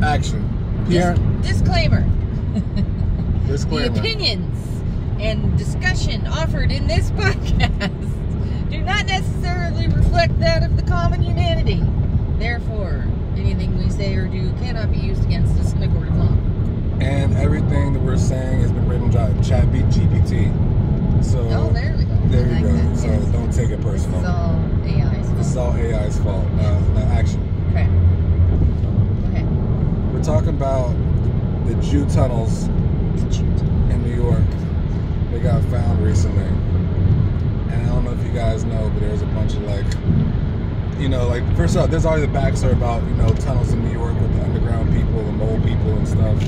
Action. Here. Disclaimer. Disclaimer. The opinions and discussion offered in this podcast do not necessarily reflect that of the common humanity. Therefore, anything we say or do cannot be used against us in a court of law. And everything that we're saying has been written by GPT. So, oh, there we go. There you go. That. So yes. Don't take it personal. It's all AI's fault. It's all AI's fault. Now action. Okay. Okay. We're talking about the Jew tunnels in New York. They got found recently. And I don't know if you guys know, but there's a bunch of first off, there's always a backstory about, tunnels in New York with the underground people, the mole people and stuff.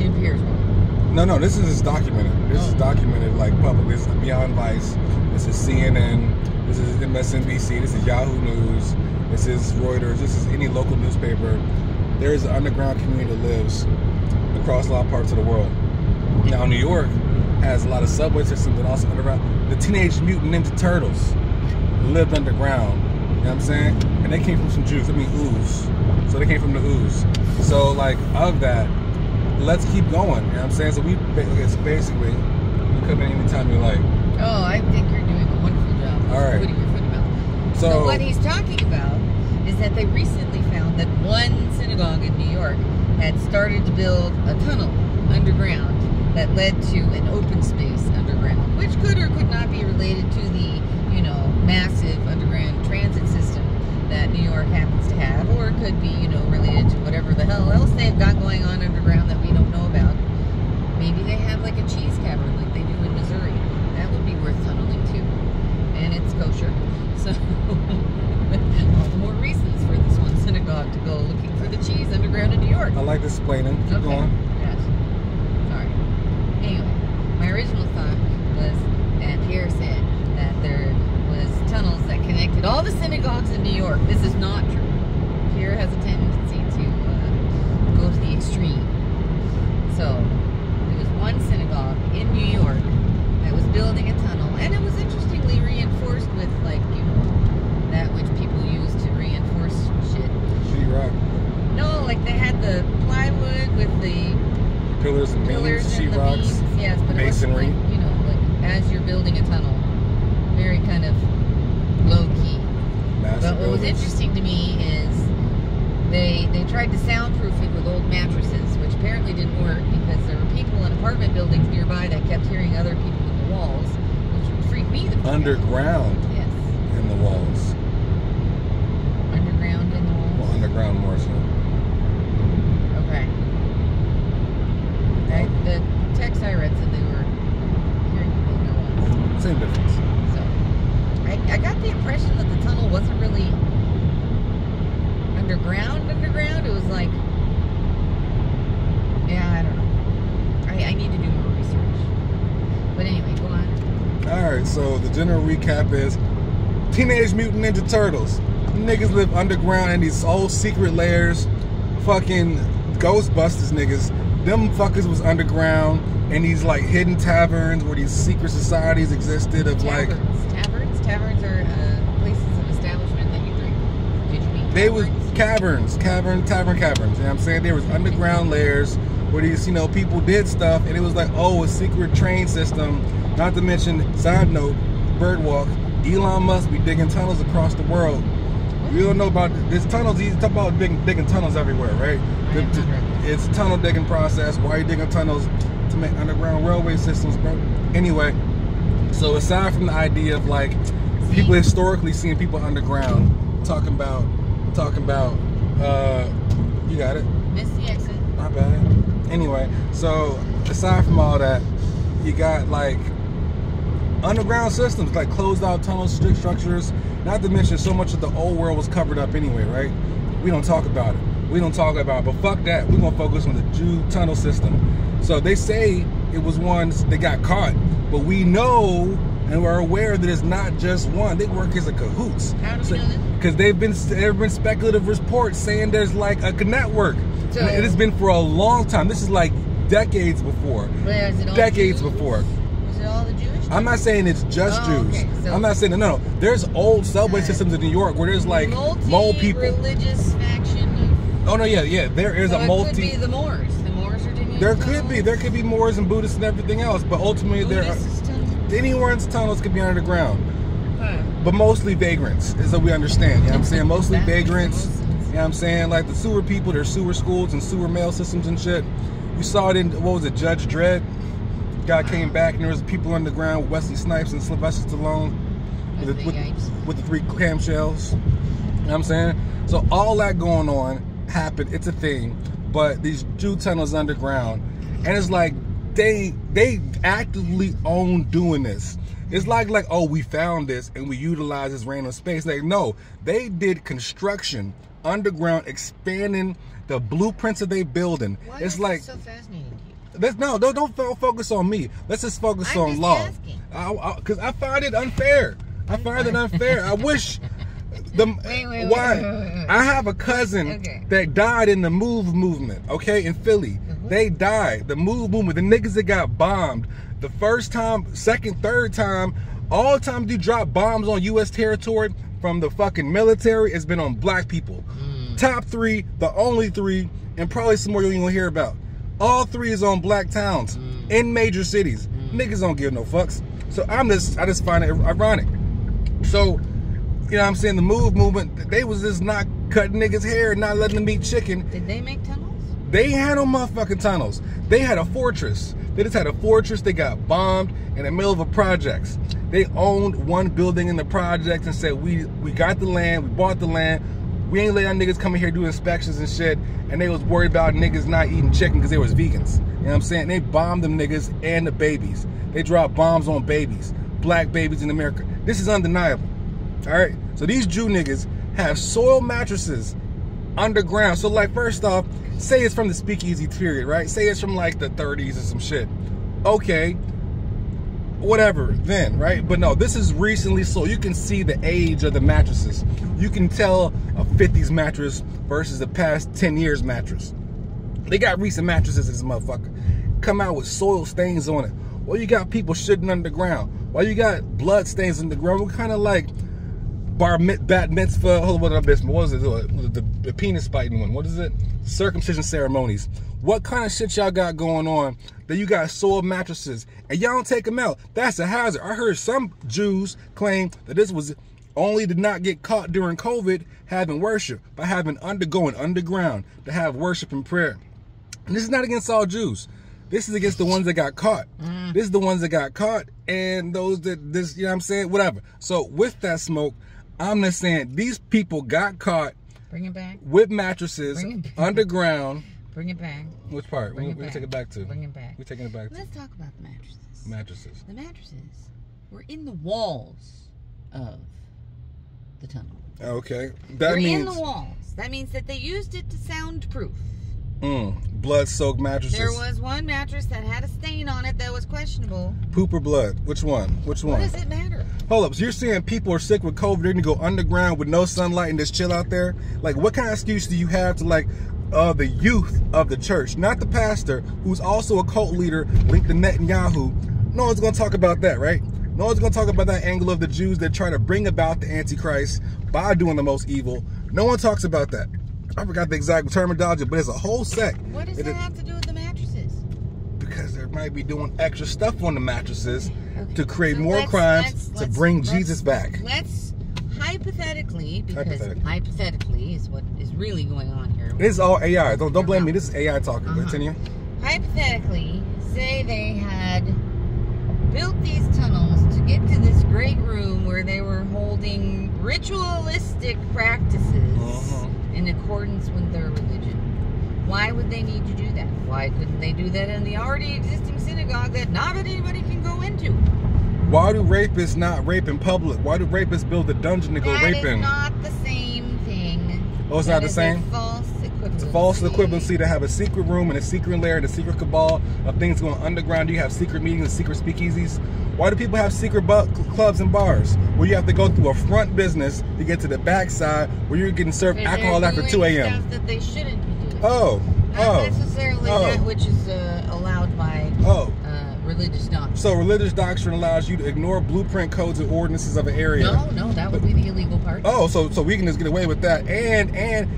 It appears one. No, this is documented. This is documented publicly. This is Beyond Vice. This is CNN. This is MSNBC. This is Yahoo News. This is Reuters. This is any local newspaper. There is an underground community that lives across a lot of parts of the world. Now, New York has a lot of subway systems and also underground. The Teenage Mutant Ninja Turtles lived underground. You know what I'm saying? And they came from some Jews. ooze. So they came from the ooze. So, of that, let's keep going. You know what I'm saying? So basically, you come in anytime you like. Oh, I think you're doing a wonderful job. All right. Putting your foot in your mouth. So what he's talking about is that they recently found that one synagogue in New York had started to build a tunnel underground that led to an open space underground, which could or could not be related to the, massive underground transit system that New York happens to have, or it could be, related to whatever the hell else they've got going on underground that we don't know about. Maybe they have like a cheese cavern like they do in Missouri. That would be worth tunneling too. And it's kosher. So, all the more reasons for this one synagogue to go looking for the cheese underground in New York. I like this explaining. Keep going. Yes. Sorry. Anyway, my original thought was that Pierre said that there was tunnels that connected all the synagogues in New York. This is not true. Pierre has a tendency to go to the extreme. So, there was one synagogue in New York that was building a tunnel, and it was interestingly reinforced with, that which people use to reinforce shit. Sheetrock. No, they had the plywood with the pillars and beams, sheetrocks, yes, but masonry. It wasn't as you're building a tunnel, very kind of low key. But what was interesting to me is they tried to soundproof it with old mattresses, which apparently didn't work because there were people in apartment buildings nearby that kept hearing other people in the walls, which would freak me the fuck out. Underground. Yes. In the walls. Underground in the walls? Well, underground more so. Okay. The text I read said they were hearing people in their walls. Same difference. So, I got the impression that the tunnel wasn't really underground. It was I don't know. I need to do more research. But anyway, go on. Alright, so the general recap is Teenage Mutant Ninja Turtles. Niggas live underground in these old secret layers. Fucking Ghostbusters niggas. Them fuckers was underground in these hidden taverns where these secret societies existed of Taverns are places of establishment that you drink. Did you mean they was tavern caverns. You know what I'm saying? There was underground layers where these, people did stuff, and it was a secret train system. Not to mention, side note, Birdwalk, Elon Musk be digging tunnels across the world. We don't know about this tunnels. He's talking about digging tunnels everywhere, right? It's a tunnel digging process. Why are you digging tunnels? To make underground railway systems, bro. Anyway, so aside from the idea of people historically seeing people underground, talking about, you got it? Missed the exit. My bad. Anyway, so aside from all that, you got underground systems, closed out tunnel structures. Not to mention so much of the old world was covered up anyway, right? We don't talk about it. But fuck that. We're gonna focus on the Jew tunnel system. So they say it was one that got caught, but we know and we're aware that it's not just one. They work as a cahoots. How do we know that? Because there have been speculative reports saying there's a network. So, it has been for a long time. This is decades before. Is it all decades Jews? before. Is it all the Jewish? I'm not saying it's just Jews. Okay. So, I'm not saying no. There's old subway systems in New York where there's mole people. Multi-religious faction of Oh no, yeah. There is so a multi. It could be the Moors. The Moors are digging. There could be Moors and Buddhists and everything else, but ultimately anyone's tunnels could be underground. But mostly vagrants is what we understand. You know what I'm saying? Mostly vagrants. You know what I'm saying? Like the sewer people, there's sewer schools and sewer mail systems and shit. You saw it in, what was it, Judge Dredd? Guy came back and there was people underground with Wesley Snipes and Sylvester Stallone with the 3 clamshells. You know what I'm saying? So all that going on happened. It's a thing. But these Jew tunnels underground, and it's like they actively own doing this. It's like oh, we found this and we utilize this random space. Like no, they did construction underground, expanding the blueprints of their building. Why it's is like it so fascinating to you? Don't focus on me. Let's just focus on law. Because I find it unfair. I wish wait. I have a cousin that died in the MOVE movement, okay, in Philly. They died. The MOVE movement, the niggas that got bombed the first time, second, third time, all the time you drop bombs on U.S. territory from the fucking military, it's been on black people. Top 3, the only 3, and probably some more you ain't gonna hear about. All 3 is on black towns in major cities. Niggas don't give no fucks. So I just find it ironic. So, you know what I'm saying, the MOVE movement, they was just not cutting niggas' hair, not letting them eat chicken. Did they make tunnels? They had no motherfucking tunnels. They had a fortress. They just had a fortress. They got bombed in the middle of a projects. They owned one building in the project and said, we got the land, we bought the land. We ain't let our niggas come in here do inspections and shit. And they was worried about niggas not eating chicken because they was vegans. You know what I'm saying? They bombed them niggas and the babies. They dropped bombs on babies, black babies in America. This is undeniable. All right? So these Jew niggas have soil mattresses underground. So like, first off, say it's from the speakeasy period, right? Say it's from like the 30s or some shit. Okay, whatever then, right? But no, this is recently, so you can see the age of the mattresses. You can tell a 50s mattress versus a past 10 years mattress. They got recent mattresses in this motherfucker. Come out with soil stains on it. Well, you got people shitting underground. Well, you got blood stains in the ground. What kind of like bat mitzvah, hold on, what was it? The penis biting one. What is it? Circumcision ceremonies. What kind of shit y'all got going on that you got soil mattresses and y'all don't take them out? That's a hazard. I heard some Jews claim that this was only to not get caught during COVID having worship by having going underground to have worship and prayer. And this is not against all Jews. This is against the ones that got caught. This is the ones that got caught and those that this, you know what I'm saying? Whatever. So with that smoke, I'm just saying these people got caught. Bring it back. With mattresses underground. Bring it back. Which part? We take it back to. Bring it back. We're taking it back to. Let's talk about the mattresses. Mattresses. The mattresses were in the walls of the tunnel. Okay. They're in the walls. That means that they used it to soundproof. Blood-soaked mattresses. There was one mattress that had a stain on it that was questionable. Poop or blood? Which one? Which one? What does it matter? Hold up. So you're saying people are sick with COVID, they're going to go underground with no sunlight and just chill out there? Like, what kind of excuse do you have to, like, the youth of the church, not the pastor, who's also a cult leader linked to Netanyahu? No one's going to talk about that, right? No one's going to talk about that angle of the Jews that try to bring about the Antichrist by doing the most evil. No one talks about that. I forgot the exact terminology, but it's a whole sect. What does that have to do with the mattresses? Because they might be doing extra stuff on the mattresses to create more crimes to bring Jesus back. Let's hypothetically, because hypothetically is what is really going on here. This is all AI. Don't blame me. This is AI talking. Continue. Hypothetically, say they had built these tunnels to get to this great room where they were holding ritualistic practices in accordance with their religion. Why would they need to do that? Why couldn't they do that in the already existing synagogue that not anybody can go into? Why do rapists not rape in public? Why do rapists build a dungeon to go rape in? That is not the same thing. Oh, it's not the same? False equivalency. It's a false equivalency to have a secret room and a secret lair and a secret cabal of things going underground. You have secret meetings and secret speakeasies. Why do people have secret clubs and bars where you have to go through a front business to get to the back side where you're getting served alcohol after 2 a.m.? Stuff that they shouldn't be doing. Not necessarily that which is allowed by religious doctrine. So religious doctrine allows you to ignore blueprint codes and ordinances of an area. No, that would be the illegal part. Oh, so we can just get away with that, and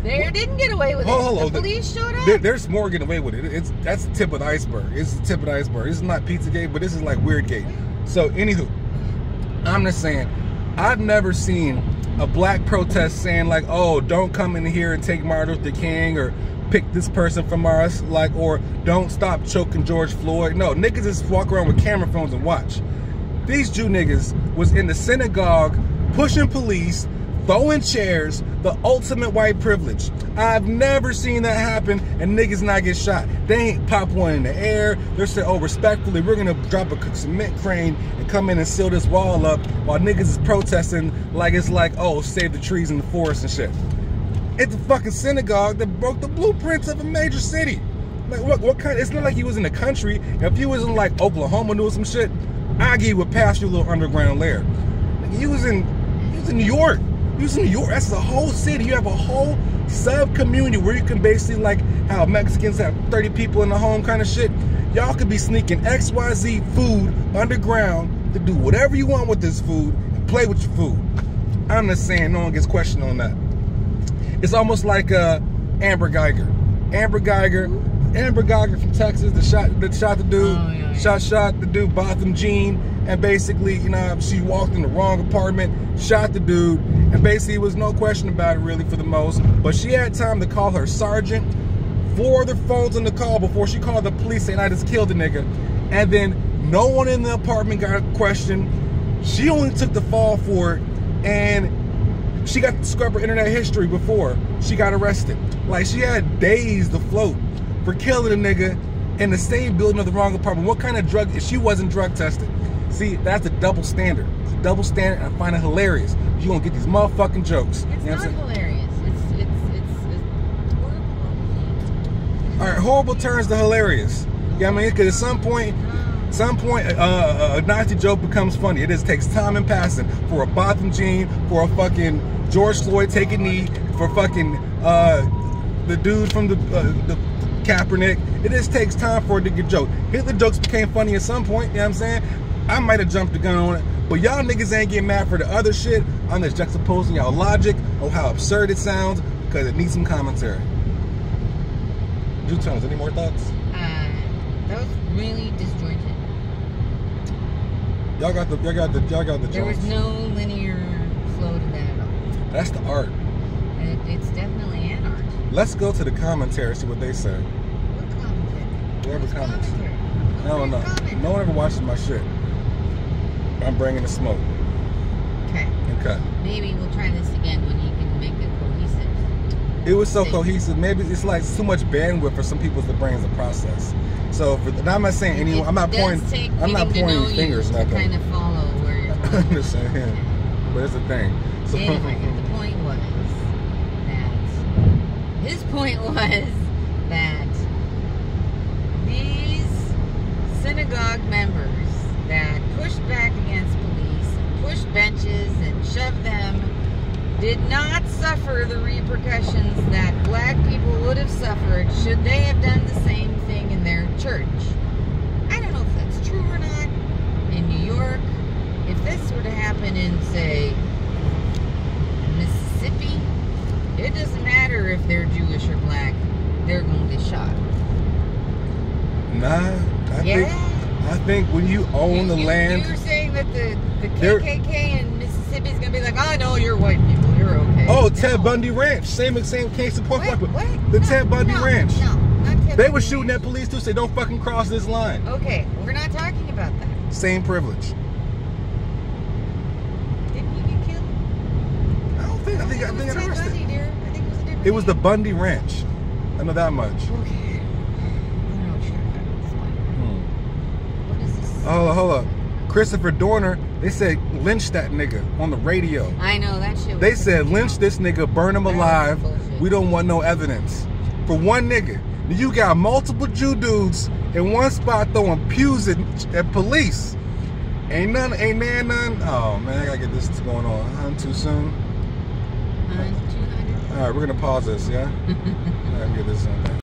they didn't get away with it. The police showed up. There's more getting away with it. That's the tip of the iceberg. It's the tip of the iceberg. This is not Pizzagate, but this is like Weirdgate. So anywho, I'm just saying, I've never seen a black protest saying like, oh, don't come in here and take Martin Luther King, or pick this person from us, like, or don't stop choking George Floyd. No, niggas just walk around with camera phones and watch. These Jew niggas was in the synagogue pushing police, throwing chairs, the ultimate white privilege. I've never seen that happen and niggas not get shot. They ain't pop one in the air. They're saying, oh, respectfully, we're gonna drop a cement crane and come in and seal this wall up while niggas is protesting like it's like, oh, save the trees in the forest and shit. It's a fucking synagogue that broke the blueprints of a major city. Like, what kind? It's not like he was in the country. If he was in like Oklahoma doing some shit, Aggie would pass you a little underground lair. Like, he was in New York. He was in New York. That's the whole city. You have a whole sub-community where you can basically, like how Mexicans have 30 people in the home kind of shit. Y'all could be sneaking XYZ food underground to do whatever you want with this food and play with your food. I'm just saying, no one gets questioned on that. It's almost like Amber Geiger. Amber Geiger from Texas that shot the dude. Oh, yeah. Shot the dude, Botham Jean, and basically, you know, she walked in the wrong apartment, shot the dude, and basically, it was no question about it really for the most. But she had time to call her sergeant, 4 other phones on the call before she called the police saying, I just killed the nigga. And then no one in the apartment got questioned. She only took the fall for it, and she got to scrub her internet history before she got arrested. Like, she had days to float for killing a nigga in the same building of the wrong apartment. What kind of drug? She wasn't drug tested. See, that's a double standard. It's a double standard, and I find it hilarious. You're gonna get these motherfucking jokes. It's not hilarious. It's horrible. All right, horrible turns to hilarious. Yeah, I mean, because at some point, a Nazi joke becomes funny. It just takes time and passing for a Botham Jean, for a fucking George Floyd take a knee, for fucking the dude from the Kaepernick. It just takes time for it to get joked. Hitler jokes became funny at some point, you know what I'm saying? I might have jumped the gun on it, but y'all niggas ain't getting mad for the other shit. I'm just juxtaposing y'all logic of how absurd it sounds, because it needs some commentary. Drew Tones, any more thoughts? That was really disjointed. Y'all got the There was jokes. no linear flow to that at all. That's the art. It's definitely an art. Let's go to the commentary, see what they say. What commentary? Whoever comments. Commentary? I don't know. No one ever watches my shit. I'm bringing the smoke. Okay. Okay. Maybe we'll try this again when he can make it cohesive. It was so cohesive. Maybe it's like too much bandwidth for some people's brains to process. So I'm not saying anyone. I'm not pointing fingers. To Nothing. kind of follow where you're going. I understand. But it's the thing. So Anyway, the point was that his point was that these synagogue members that pushed back against police, pushed benches and shoved them, did not suffer the repercussions that black people would have suffered should they have done the same thing in their church. I don't know if that's true or not. In New York, if this were to happen in, say, Mississippi, it doesn't matter if they're Jewish or black, they're going to get shot. Nah, I think when you own the land. You're saying that the KKK in Mississippi is going to be like, oh no, you're white people, you're okay. Oh, Ted Bundy Ranch, same case in point. What? The Ted Bundy Ranch. No, not Ted They Bundy were shooting Ranch. at police too, say don't fucking cross this line. Okay, we're not talking about that. Same privilege. Didn't he get killed? I think it was Ted arrested. Bundy, dear. I think it was a different It was the name. Bundy Ranch. I know that much. Okay. I don't know what you're talking about at this point. What is this? Hold up. Christopher Dorner, they said lynch that nigga on the radio. I know that shit. They said lynch this nigga, burn him That was alive. bullshit. We don't want no evidence. For one nigga. You got multiple Jew dudes in one spot throwing pews at police. Ain't none. Oh man, I gotta get this going on. Huh? Too soon? 200. Alright, we're gonna pause this, yeah? Alright, get this on.